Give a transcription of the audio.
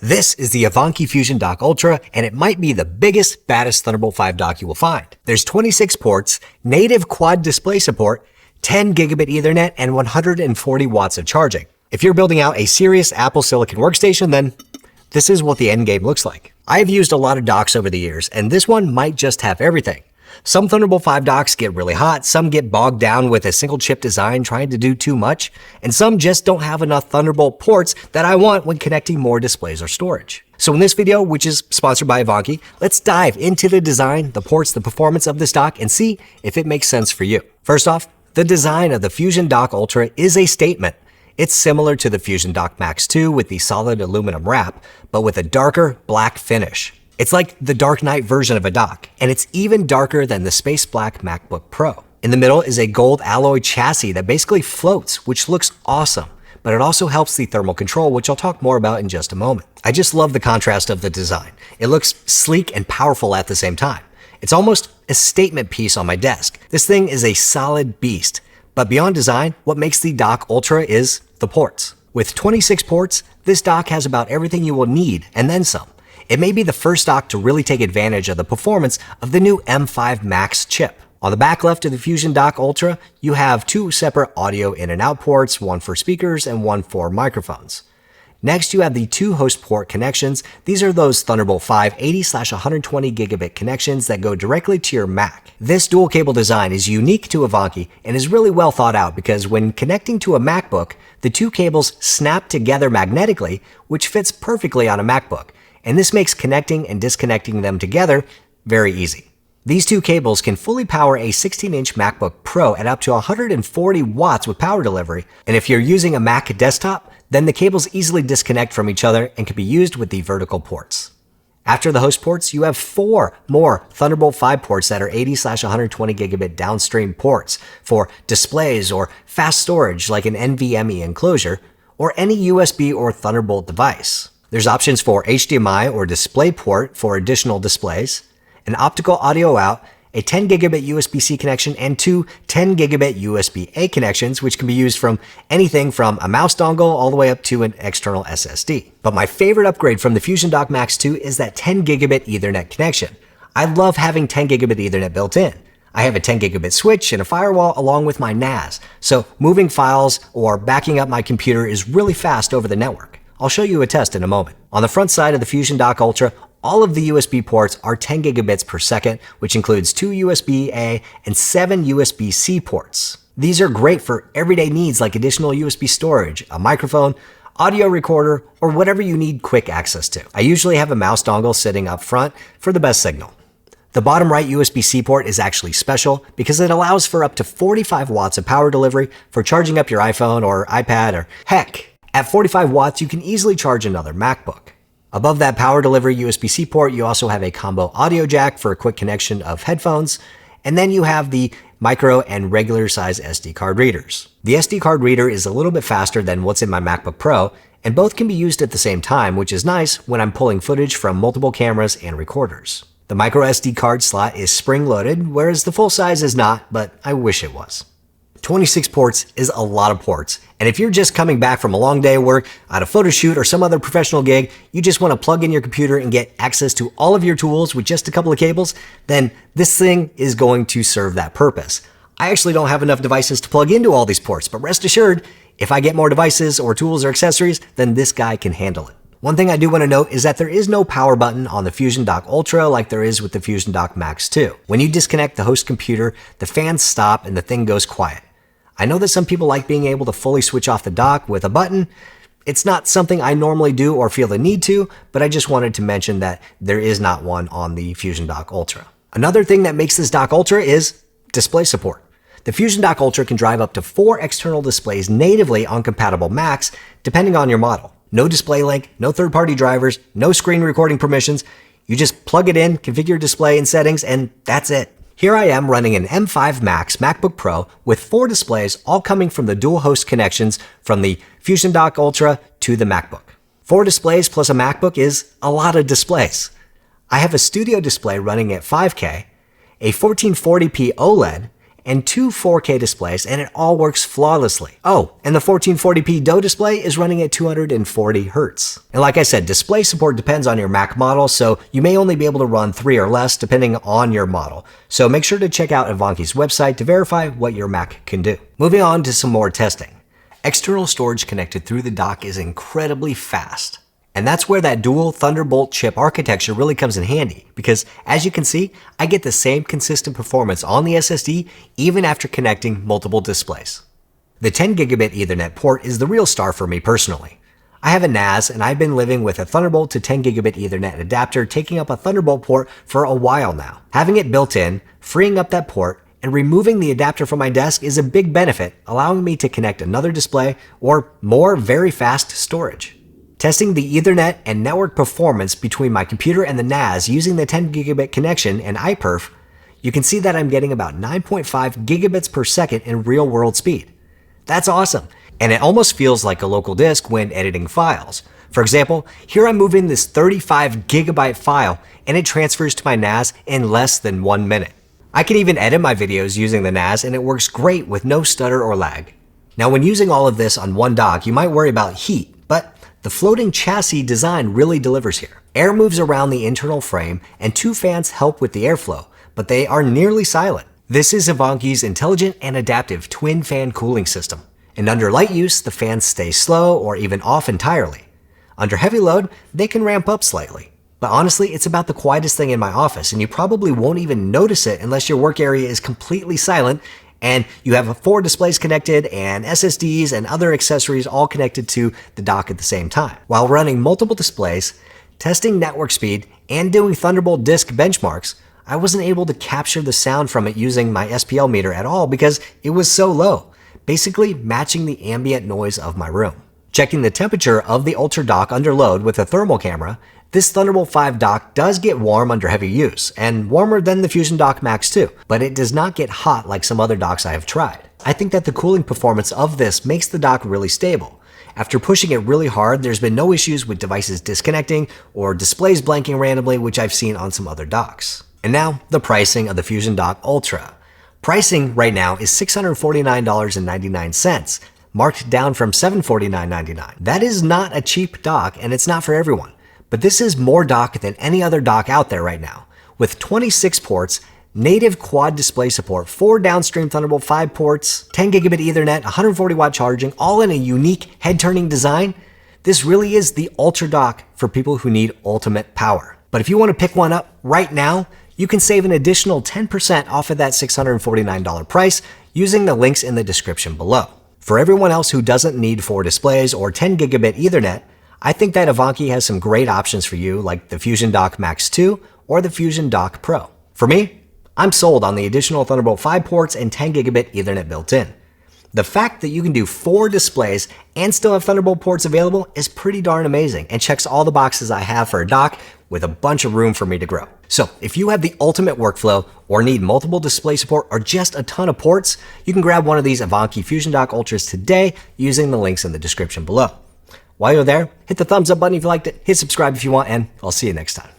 This is the Ivanky FusionDock Ultra, and it might be the biggest, baddest Thunderbolt 5 dock you will find. There's 26 ports, native quad display support, 10 gigabit Ethernet, and 140 watts of charging. If you're building out a serious Apple Silicon workstation, then this is what the end game looks like. I have used a lot of docks over the years, and this one might just have everything. Some Thunderbolt 5 docks get really hot, some get bogged down with a single chip design trying to do too much, and some just don't have enough Thunderbolt ports that I want when connecting more displays or storage. So in this video, which is sponsored by Ivanky, let's dive into the design, the ports, the performance of this dock, and see if it makes sense for you. First off, the design of the FusionDock Ultra is a statement. It's similar to the FusionDock Max 2 with the solid aluminum wrap, but with a darker black finish. It's like the Dark Knight version of a dock, and it's even darker than the space black MacBook Pro. In the middle is a gold alloy chassis that basically floats, which looks awesome, but it also helps the thermal control, which I'll talk more about in just a moment. I just love the contrast of the design. It looks sleek and powerful at the same time. It's almost a statement piece on my desk. This thing is a solid beast, but beyond design, what makes the Dock Ultra is the ports. With 26 ports, this dock has about everything you will need, and then some. It may be the first dock to really take advantage of the performance of the new M5 Max chip. On the back left of the FusionDock Ultra, you have two separate audio in and out ports, one for speakers and one for microphones. Next, you have the two host port connections. These are those Thunderbolt 5 80/120 gigabit connections that go directly to your Mac. This dual cable design is unique to Ivanky and is really well thought out because when connecting to a MacBook, the two cables snap together magnetically, which fits perfectly on a MacBook. And this makes connecting and disconnecting them together very easy. These two cables can fully power a 16-inch MacBook Pro at up to 140 watts with power delivery, and if you're using a Mac desktop, then the cables easily disconnect from each other and can be used with the vertical ports. After the host ports, you have 4 more Thunderbolt 5 ports that are 80/120 gigabit downstream ports for displays or fast storage like an NVMe enclosure, or any USB or Thunderbolt device. There's options for HDMI or DisplayPort for additional displays, an optical audio out, a 10 gigabit USB-C connection, and 2 10 gigabit USB-A connections, which can be used from anything from a mouse dongle all the way up to an external SSD. But my favorite upgrade from the FusionDock Max 2 is that 10 gigabit Ethernet connection. I love having 10 gigabit Ethernet built in. I have a 10 gigabit switch and a firewall along with my NAS, so moving files or backing up my computer is really fast over the network. I'll show you a test in a moment. On the front side of the FusionDock Ultra, all of the USB ports are 10 gigabits per second, which includes 2 USB-A and 7 USB-C ports. These are great for everyday needs like additional USB storage, a microphone, audio recorder, or whatever you need quick access to. I usually have a mouse dongle sitting up front for the best signal. The bottom right USB-C port is actually special because it allows for up to 45 watts of power delivery for charging up your iPhone or iPad, or heck, at 45 watts, you can easily charge another MacBook. Above that power delivery USB-C port, you also have a combo audio jack for a quick connection of headphones, and then you have the micro and regular size SD card readers. The SD card reader is a little bit faster than what's in my MacBook Pro, and both can be used at the same time, which is nice when I'm pulling footage from multiple cameras and recorders. The micro SD card slot is spring-loaded, whereas the full size is not, but I wish it was. 26 ports is a lot of ports, and if you're just coming back from a long day of work, at a photo shoot or some other professional gig, you just want to plug in your computer and get access to all of your tools with just a couple of cables, then this thing is going to serve that purpose. I actually don't have enough devices to plug into all these ports, but rest assured, if I get more devices or tools or accessories, then this guy can handle it. One thing I do want to note is that there is no power button on the FusionDock Ultra like there is with the FusionDock Max 2. When you disconnect the host computer, the fans stop and the thing goes quiet. I know that some people like being able to fully switch off the dock with a button. It's not something I normally do or feel the need to, but I just wanted to mention that there is not one on the FusionDock Ultra. Another thing that makes this dock Ultra is display support. The FusionDock Ultra can drive up to 4 external displays natively on compatible Macs, depending on your model. No display link, no third-party drivers, no screen recording permissions. You just plug it in, configure your display and settings, and that's it. Here I am running an M5 Max MacBook Pro with 4 displays all coming from the dual host connections from the FusionDock Ultra to the MacBook. 4 displays plus a MacBook is a lot of displays. I have a studio display running at 5K, a 1440p OLED, and two 4K displays, and it all works flawlessly. Oh, and the 1440p DO display is running at 240 Hz. And like I said, display support depends on your Mac model, so you may only be able to run 3 or less depending on your model. So make sure to check out Ivanky's website to verify what your Mac can do. Moving on to some more testing. External storage connected through the dock is incredibly fast. And that's where that dual Thunderbolt chip architecture really comes in handy, because as you can see, I get the same consistent performance on the SSD even after connecting multiple displays. The 10 gigabit Ethernet port is the real star for me personally. I have a NAS and I've been living with a Thunderbolt to 10 gigabit Ethernet adapter taking up a Thunderbolt port for a while now. Having it built in, freeing up that port, and removing the adapter from my desk is a big benefit, allowing me to connect another display or more very fast storage. Testing the Ethernet and network performance between my computer and the NAS using the 10 gigabit connection and iPerf, you can see that I'm getting about 9.5 gigabits per second in real world speed. That's awesome, and it almost feels like a local disk when editing files. For example, here I'm moving this 35 gigabyte file and it transfers to my NAS in less than 1 minute. I can even edit my videos using the NAS and it works great with no stutter or lag. Now when using all of this on one dock, you might worry about heat, but the floating chassis design really delivers here. Air moves around the internal frame and two fans help with the airflow, but they are nearly silent. This is Ivanky's intelligent and adaptive twin fan cooling system. And under light use, the fans stay slow or even off entirely. Under heavy load, they can ramp up slightly. But honestly, it's about the quietest thing in my office, and you probably won't even notice it unless your work area is completely silent and you have 4 displays connected and SSDs and other accessories all connected to the dock at the same time. While running multiple displays, testing network speed, and doing Thunderbolt disk benchmarks, I wasn't able to capture the sound from it using my SPL meter at all because it was so low, basically matching the ambient noise of my room. Checking the temperature of the Ultra dock under load with a thermal camera, this Thunderbolt 5 dock does get warm under heavy use, and warmer than the FusionDock Max 2, but it does not get hot like some other docks I have tried. I think that the cooling performance of this makes the dock really stable. After pushing it really hard, there's been no issues with devices disconnecting or displays blanking randomly, which I've seen on some other docks. And now, the pricing of the FusionDock Ultra. Pricing right now is $649.99, marked down from $749.99. That is not a cheap dock, and it's not for everyone. But this is more dock than any other dock out there right now. With 26 ports, native quad display support, 4 downstream Thunderbolt 5 ports, 10 gigabit Ethernet, 140 watt charging, all in a unique head-turning design, this really is the Ultra dock for people who need ultimate power. But if you want to pick one up right now, you can save an additional 10% off of that $649 price using the links in the description below. For everyone else who doesn't need 4 displays or 10 gigabit Ethernet, I think that Ivanky has some great options for you like the FusionDock Max 2 or the FusionDock Pro. For me, I'm sold on the additional Thunderbolt 5 ports and 10 gigabit Ethernet built in. The fact that you can do 4 displays and still have Thunderbolt ports available is pretty darn amazing and checks all the boxes I have for a dock with a bunch of room for me to grow. So if you have the ultimate workflow or need multiple display support or just a ton of ports, you can grab one of these Ivanky FusionDock Ultras today using the links in the description below. While you're there, hit the thumbs up button if you liked it, hit subscribe if you want, and I'll see you next time.